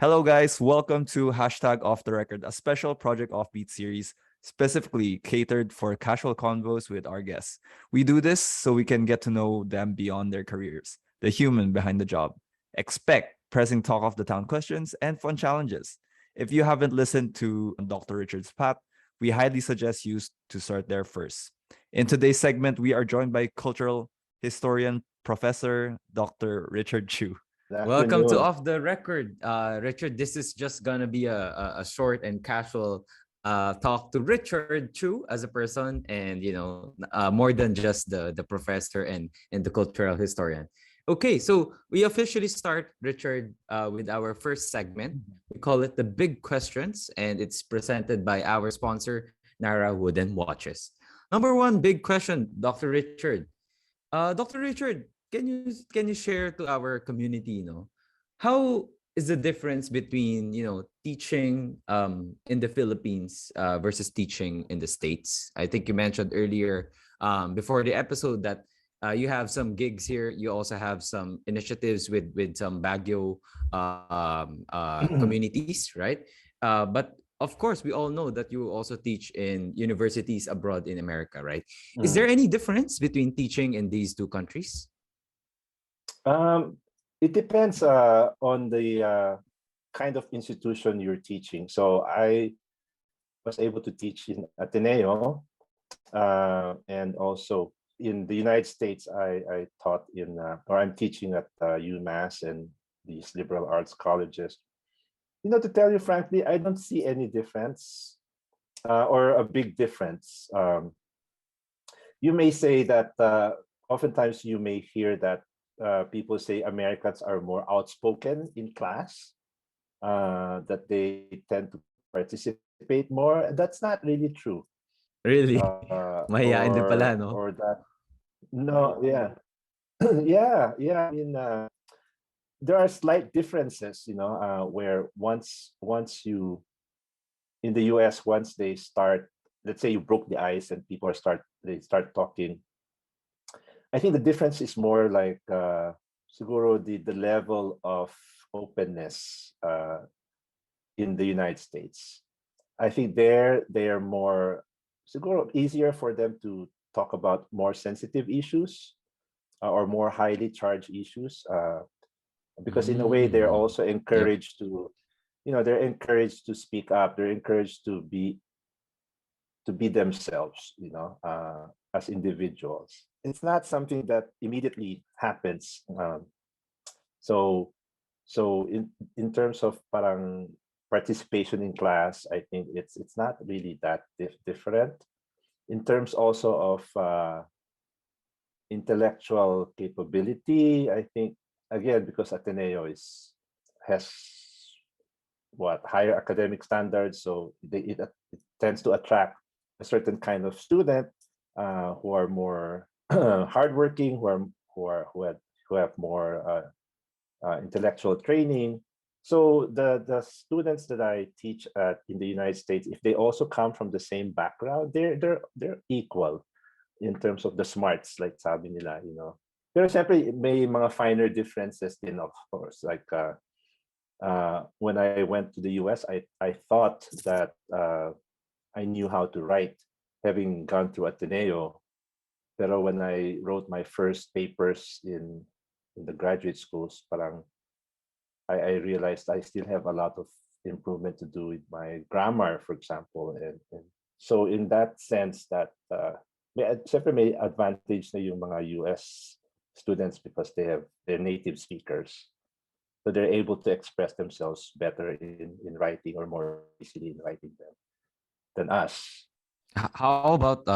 Hello, guys. Welcome to hashtag Off the Record, a special Project Offbeat series specifically catered for casual convos with our guests. We do this so we can get to know them beyond their careers, the human behind the job. Expect pressing talk of the town questions and fun challenges. If you haven't listened to Dr. Richard's path, we highly suggest you to start there first. In today's segment, we are joined by cultural historian Professor Dr. Richard Chu. Good Welcome to afternoon. Off the Record. Richard, this is just going to be a short and casual talk to Richard Chu as a person and, more than just the professor and the cultural historian. Okay, so we officially start, Richard, with our first segment. We call it the Big Questions, and it's presented by our sponsor, Nara Wooden Watches. Number one big question, Dr. Richard. Dr. Richard, can you share to our community, how is the difference between teaching in the Philippines versus teaching in the States? I think you mentioned earlier before the episode that you have some gigs here. You also have some initiatives with some Baguio communities, right? But of course, we all know that you also teach in universities abroad in America, right? Is there Mm. any difference between teaching in these two countries? It depends on the kind of institution you're teaching. So I was able to teach in Ateneo, and also in the United States, I taught in, or I'm teaching at UMass and these liberal arts colleges. To tell you frankly, I don't see any difference or a big difference. You may say that oftentimes you may hear that people say Americans are more outspoken in class, that they tend to participate more. That's not really true. Really? Mahihain din pala, Or no? that no, yeah, yeah. I mean, there are slight differences, where once you in the US, once they start, let's say you broke the ice and people they start talking. I think the difference is more like siguro the level of openness in the United States. I think they are more siguro easier for them to talk about more sensitive issues or more highly charged issues, because in a way they're Mm. also Yep. encouraged to, they're encouraged to speak up. They're encouraged to be themselves, as individuals. It's not something that immediately happens. So, in terms of parang participation in class, I think it's not really that different. In terms also of intellectual capability, I think again because Ateneo has what higher academic standards, so it tends to attract a certain kind of student who are more hardworking, who have more intellectual training. So the students that I teach in the United States, if they also come from the same background, they're equal in terms of the smarts, like sabi nila, Pero syempre may mga finer differences din, of course. Like when I went to the US, I thought that I knew how to write, having gone through Ateneo. Pero when I wrote my first papers in the graduate schools, parang I realized I still have a lot of improvement to do with my grammar, for example. And so in that sense that syempre may advantage na yung mga US students because they're native speakers. So they're able to express themselves better in writing, or more easily in writing them than us. How about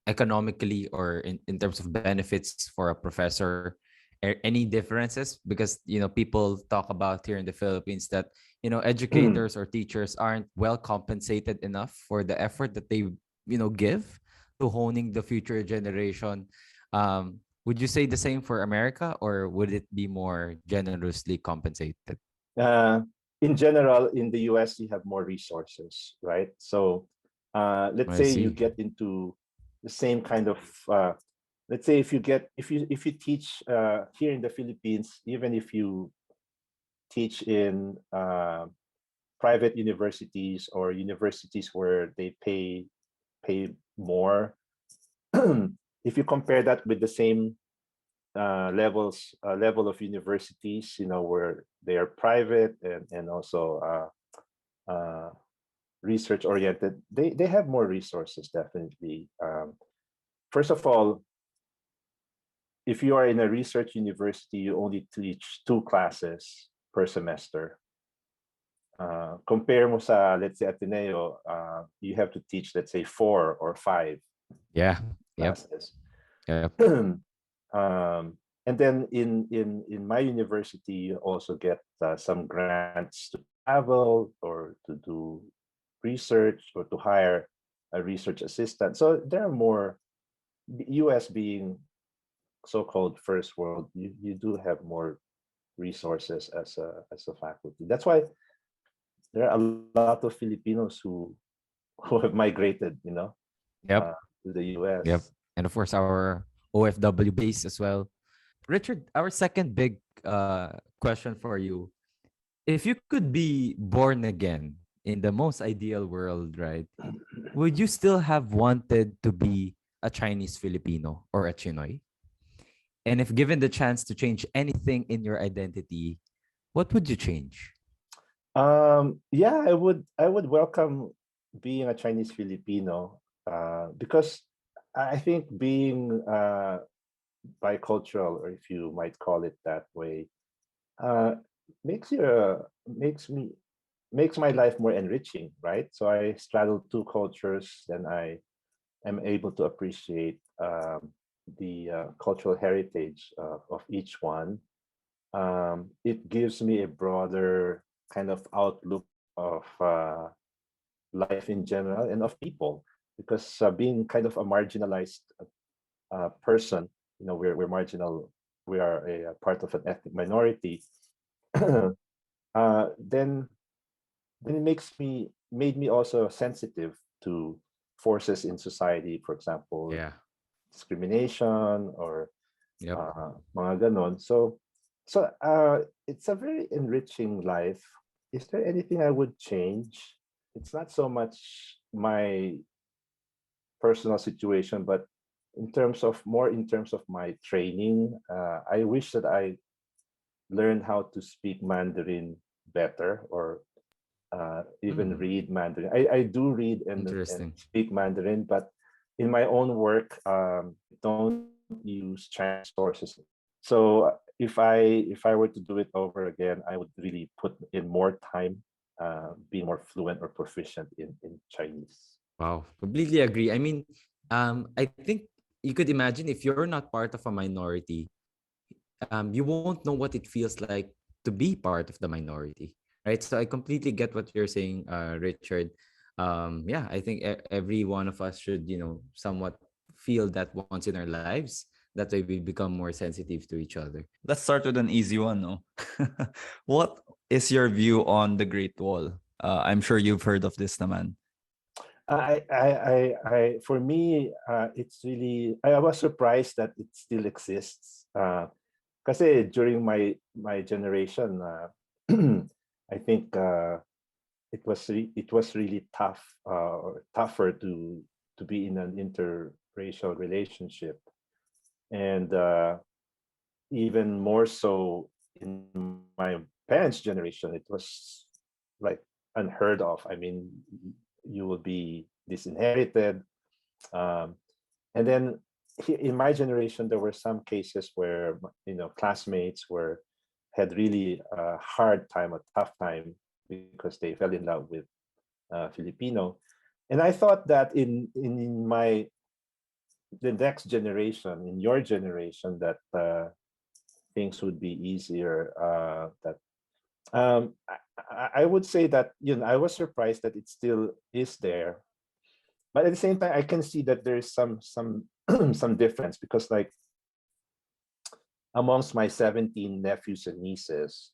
economically or in terms of benefits for a professor? Any differences? Because people talk about here in the Philippines that educators or teachers aren't well compensated enough for the effort that they give to honing the future generation. Would you say the same for America, or would it be more generously compensated? Uh, in general, in the US, you have more resources, right? So let's I say you see. get into the same kind of let's say if you teach here in the Philippines, even if you teach in private universities or universities where they pay more. If you compare that with the same level of universities, where they are private and also research oriented, they have more resources, definitely. First of all, if you are in a research university, you only teach 2 classes per semester. Compare mo sa, let's say, Ateneo, you have to teach, let's say, 4 or 5 Yeah. Yep. classes. Yep. And then in my university, you also get some grants to travel or to do research or to hire a research assistant. So there are more, US being so-called first world, you do have more resources as a faculty. That's why there are a lot of Filipinos who have migrated, Yep. to the US. Yep. And of course, our OFW base as well. Richard, our second big question for you. If you could be born again in the most ideal world, right? Would you still have wanted to be a Chinese Filipino or a Chinoy? And if given the chance to change anything in your identity, what would you change? Yeah, I would welcome being a Chinese Filipino, because I think being bicultural, or if you might call it that way, uh, makes my life more enriching, right? So I straddle 2 cultures, then I am able to appreciate the cultural heritage of each one. It gives me a broader kind of outlook of life in general and of people, because being kind of a marginalized person, we're marginal, we are a part of an ethnic minority. Then it made me also sensitive to forces in society, for example, Yeah. discrimination or Yep. mga ganon. So it's a very enriching life. Is there anything I would change? It's not so much my personal situation, but in terms of my training, I wish that I learned how to speak Mandarin better, or even read Mandarin. I do read and Interesting. speak Mandarin, but in my own work, don't use Chinese sources. So if I were to do it over again, I would really put in more time, being more fluent or proficient in Chinese. Wow, completely agree. I mean, I think you could imagine if you're not part of a minority, you won't know what it feels like to be part of the minority, right? So I completely get what you're saying, Richard. Yeah, I think every one of us should, somewhat feel that once in our lives. That way we become more sensitive to each other. Let's start with an easy one, no? What is your view on the Great Wall? I'm sure you've heard of this, naman. For me, it's really, I was surprised that it still exists. Kasi during my generation, I think it was really tough, or tougher to be in an interracial relationship, and even more so in my parents' generation, it was like unheard of. I mean, you will be disinherited, and then in my generation, there were some cases where classmates had really a hard time, a tough time, because they fell in love with Filipino, and I thought that in the next generation, in your generation, that things would be easier. That I would say that I was surprised that it still is there, but at the same time, I can see that there is some some difference, because like amongst my 17 nephews and nieces,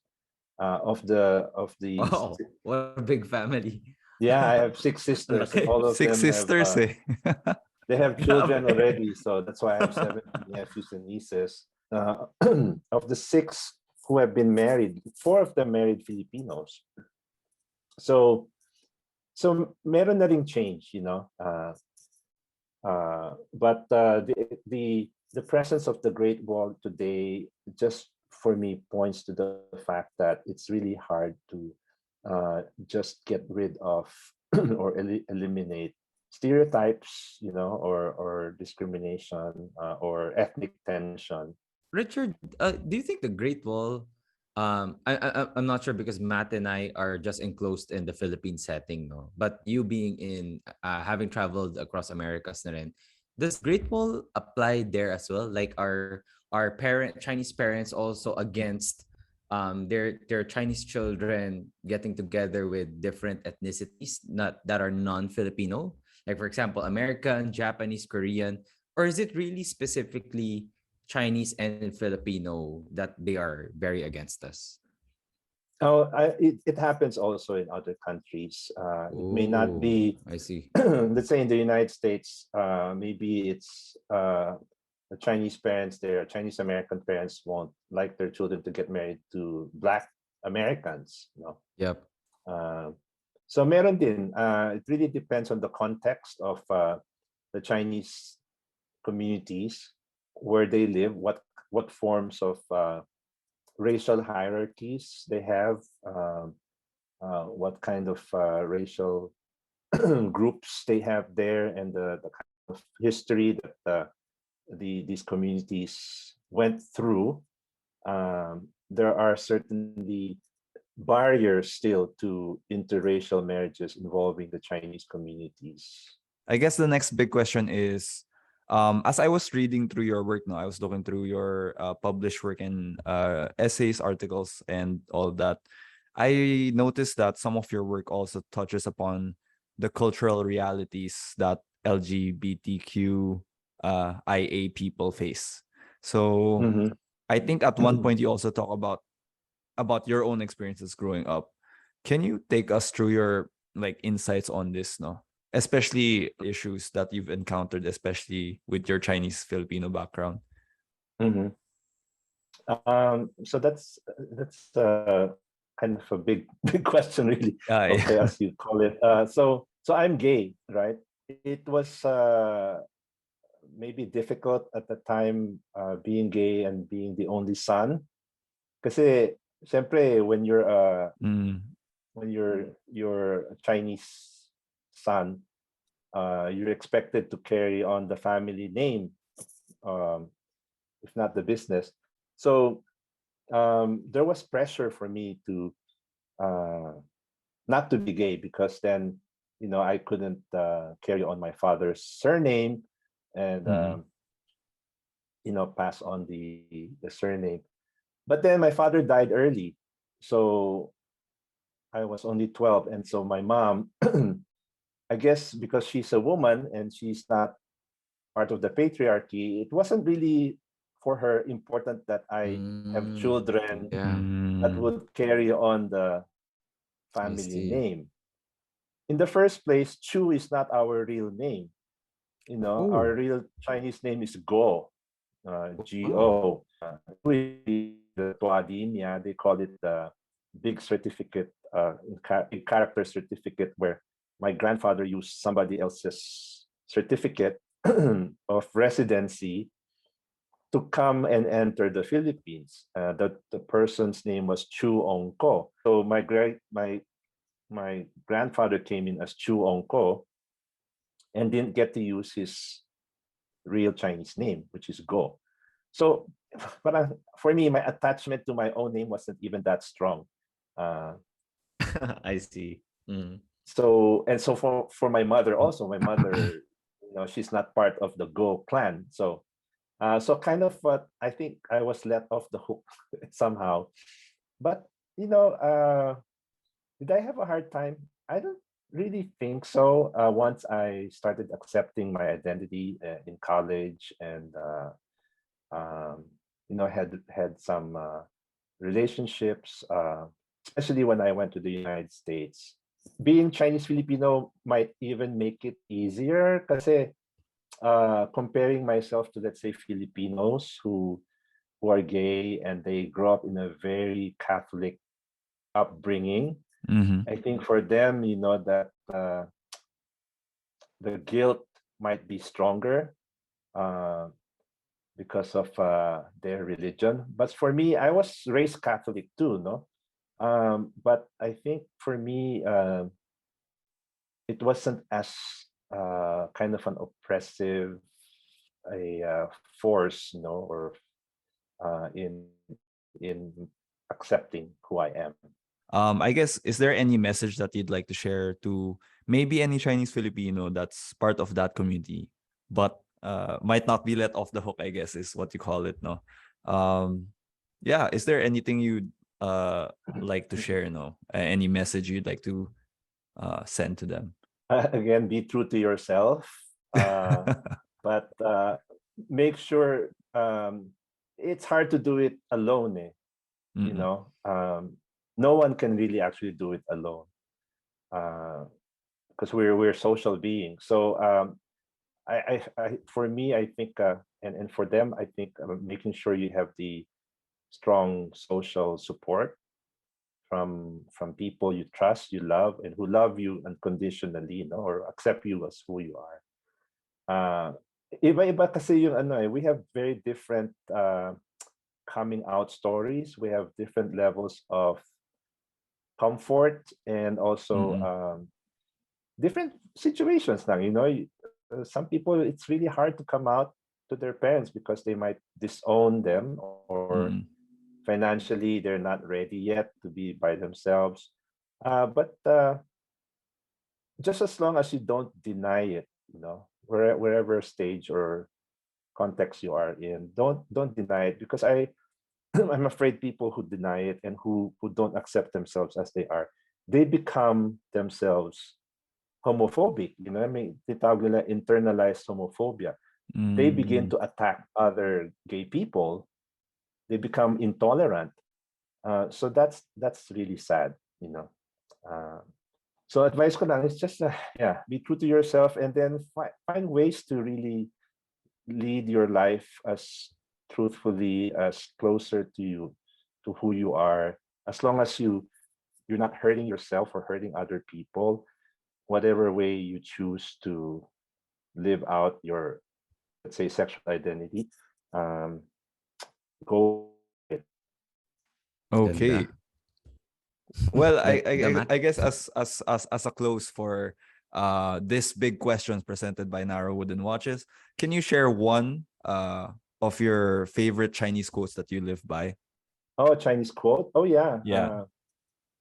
of the Oh, what a big family. yeah, I have 6 sisters, and all of 6 them sisters, have eh? they have children Grabe. already, so that's why I have 17 nephews and nieces. Of the 6 who have been married. 4 of them married Filipinos. So meron na ring change, you know. But the presence of the Great Wall today just for me points to the fact that it's really hard to just get rid of or eliminate stereotypes, you know, or discrimination or ethnic tension. Richard, do you think the Great Wall? I'm not sure because Matt and I are just enclosed in the Philippine setting, no. But you being in, having traveled across Americas, na rin, does Great Wall apply there as well? Like our Chinese parents also against their Chinese children getting together with different ethnicities not that are non-Filipino, like for example American, Japanese, Korean, or is it really specifically Chinese and Filipino that they are very against us? Oh, it happens also in other countries. It may not Oh, be, I see. let's say in the United States, maybe it's the Chinese parents, their Chinese American parents won't like their children to get married to Black Americans, you know. Yep. So meron din. It really depends on the context of the Chinese communities, where they live, what forms of racial hierarchies they have, what kind of racial groups they have there, and the kind of history that these communities went through. There are certainly barriers still to interracial marriages involving the Chinese communities. I guess the next big question is, as I was reading through your work now, I was looking through your published work and essays, articles, and all that. I noticed that some of your work also touches upon the cultural realities that LGBTQIA people face. So Mhm. I think at one point you also talk about your own experiences growing up. Can you take us through your like insights on this, no? Especially issues that you've encountered, especially with your Chinese Filipino background. Mhm. So that's kind of a big big question, really. Okay, Yeah. as you call it. So I'm gay, right? It was maybe difficult at the time, being gay and being the only son. Kasi syempre Mm, when you're a Chinese son, you're expected to carry on the family name, um, if not the business. So there was pressure for me to uh, not to be gay, because then I couldn't carry on my father's surname and mm, pass on the surname. But then my father died early, so I was only 12, and so my mom, I guess because she's a woman and she's not part of the patriarchy, it wasn't really for her important that I have children Yeah, that mm. would carry on the I family see. name. In the first place, Chu is not our real name. Our Oh, real Chinese name is Go, wow. Go. The Tuadimia, they call it the big certificate, character certificate, where my grandfather used somebody else's certificate of residency to come and enter the Philippines. The person's name was Chu Ong Ko. So my grandfather came in as Chu Ong Ko and didn't get to use his real Chinese name, which is Go. So, but for me, my attachment to my own name wasn't even that strong. Uh, I see. Mm. so for my mother also, my mother, she's not part of the Go clan. So kind of what I think I was let off the hook somehow. But did I have a hard time? I don't really think so. Once I started accepting my identity in college, and um, had some relationships, especially when I went to the United States. Being Chinese Filipino might even make it easier, kasi comparing myself to, let's say, Filipinos who who are gay and they grow up in a very Catholic upbringing, Mm-hmm. I think for them, that the guilt might be stronger uh, because of their religion. But for me, I was raised Catholic too, no? But I think for me, it wasn't as kind of an oppressive force, or in accepting who I am. I guess, is there any message that you'd like to share to maybe any Chinese Filipino that's part of that community, but might not be let off the hook, I guess, is what you call it, no? Um, yeah, is there anything you'd like to share, no? Any message you'd like to send to them? Again, be true to yourself, but make sure it's hard to do it alone. Mm-mm. No one can really actually do it alone because we're social beings. So for me, I think, and for them, I think making sure you have the strong social support from people you trust, you love, and who love you unconditionally, or accept you as who you are. Iba-iba kasi yung we have very different coming out stories. We have different levels of comfort and also Mm-mm. different situations now. Some people, it's really hard to come out to their parents because they might disown them, or Mm-mm. financially they're not ready yet to be by themselves. But just as long as you don't deny it, wherever stage or context you are in, don't deny it, because I'm afraid people who deny it and who don't accept themselves as they are, they become themselves homophobic. I mean, tinatawag nila internalized homophobia. They begin Mm-mm. to attack other gay people. They become intolerant. So that's really sad. Uh, so advice ko lang is just be true to yourself, and then find ways to really lead your life as truthfully, as closer to you, to who you are, as long as you're not hurting yourself or hurting other people, whatever way you choose to live out your, let's say, sexual identity. um go it. Okay. Ganda. Well, Ganda, Matt. I guess, as a close for this big questions presented by Narrow Wooden Watches, can you share one of your favorite Chinese quotes that you live by? Oh, Chinese quote. Oh yeah. Yeah.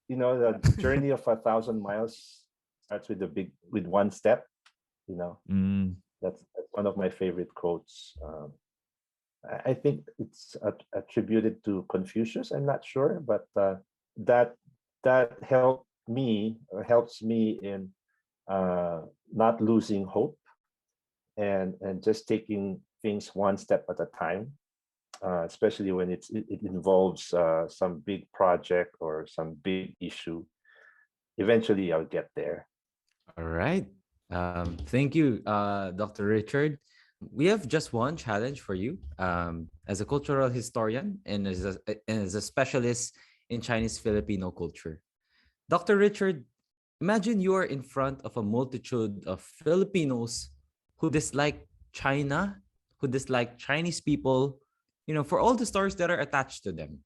The journey of 1,000 miles starts with one step. you know Mm, that's one of my favorite quotes. I think it's attributed to Confucius. I'm not sure, but that helps me in not losing hope, and just taking things one step at a time. Especially when it involves some big project or some big issue. Eventually, I'll get there. All right. Thank you, Dr. Richard. We have just one challenge for you. As a cultural historian and as a specialist in Chinese Filipino culture, Dr. Richard, imagine you are in front of a multitude of Filipinos who dislike China, who dislike Chinese people, for all the stories that are attached to them.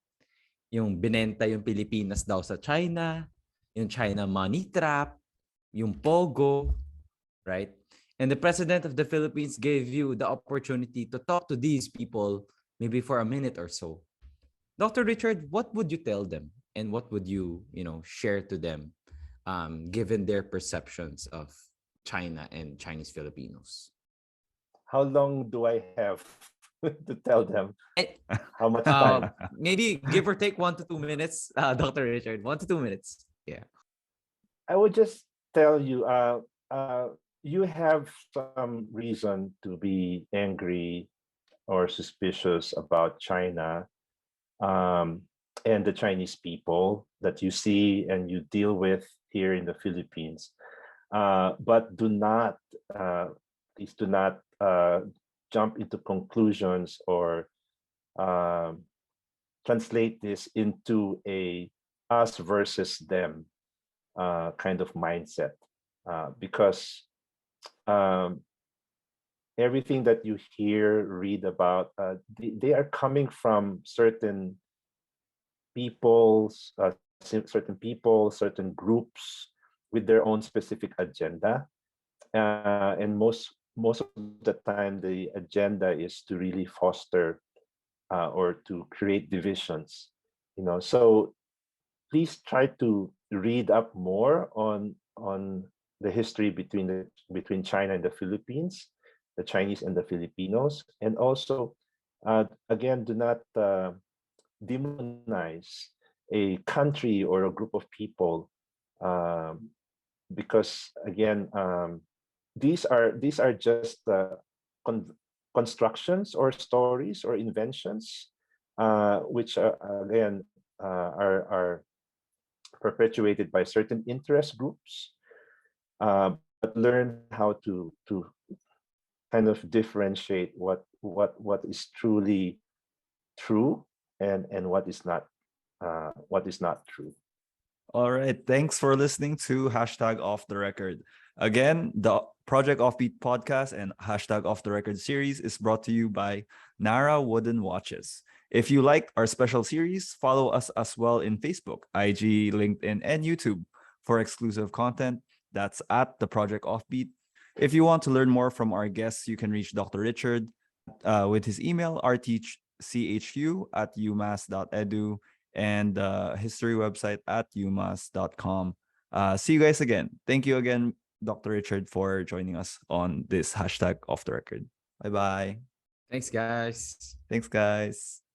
Yung binenta yung Pilipinas daw sa China, yung China money trap, yung Pogo, right? And the president of the Philippines gave you the opportunity to talk to these people maybe for a minute or so. Dr. Richard, what would you tell them? And what would you, share to them, given their perceptions of China and Chinese Filipinos? How long do I have to tell them? And, How much time? maybe give or take 1 to 2 minutes, Dr. Richard, 1 to 2 minutes. Yeah. I would just tell you, you have some reason to be angry or suspicious about China, and the Chinese people that you see and you deal with here in the Philippines. But please do not jump into conclusions or translate this into a us versus them kind of mindset, because um, everything that you hear, read about, they are coming from certain people, certain groups with their own specific agenda, and most of the time, the agenda is to really foster or to create divisions. So please try to read up more on the history between China and the Philippines, the Chinese and the Filipinos, and also again, do not demonize a country or a group of people, um, because again, these are just con- constructions or stories or inventions, which again are perpetuated by certain interest groups, but learn how to kind of differentiate what is truly true and what is not true. All right. Thanks for listening to hashtag Off the Record. Again, the Project Offbeat podcast and hashtag Off the Record series is brought to you by Nara Wooden Watches. If you like our special series, follow us as well in Facebook, IG, LinkedIn, and YouTube for exclusive content. That's at the Project Offbeat. If you want to learn more from our guests, you can reach Dr. Richard with his email, rtchu@umass.edu, and the history website at umass.com. See you guys again. Thank you again, Dr. Richard, for joining us on this hashtag Off the Record. Bye bye. Thanks, guys. Thanks, guys.